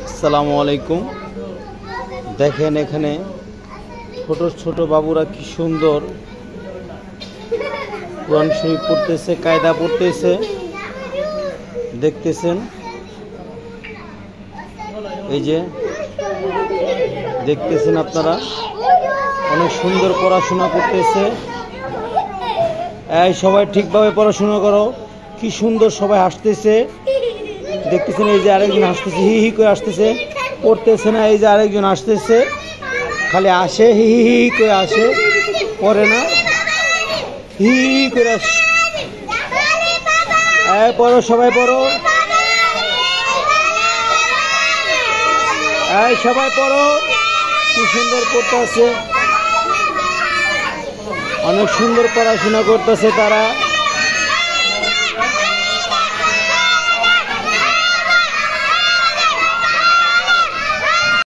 আসসালামু আলাইকুম। দেখেন এখানে ছোট ছোট বাবুরা কি সুন্দর কোরআন শরীফ পড়তেছে, কায়দা পড়তেছে, দেখতেছেন। এই যে দেখতেছেন আপনারা, অনেক সুন্দর পড়াশোনা করতেছে। এই সবাই ঠিকভাবে পড়াশোনা করো। কি সুন্দর সবাই হাসতেছে, দেখতেছেন। এই যে আরেকজন হাসতেছে, হি হি করে আসতেছে, পড়তেছে না। এই যে আরেকজন আসতেছে, খালি আসে, হি হি হি করে আসে, পড়ে না, হি হি করে আসে। পড়ো, সবাই পড়ো, এই সবাই পড়ো। কি সুন্দর পড়তেছে, অনেক সুন্দর পড়াশোনা করতেছে তারা।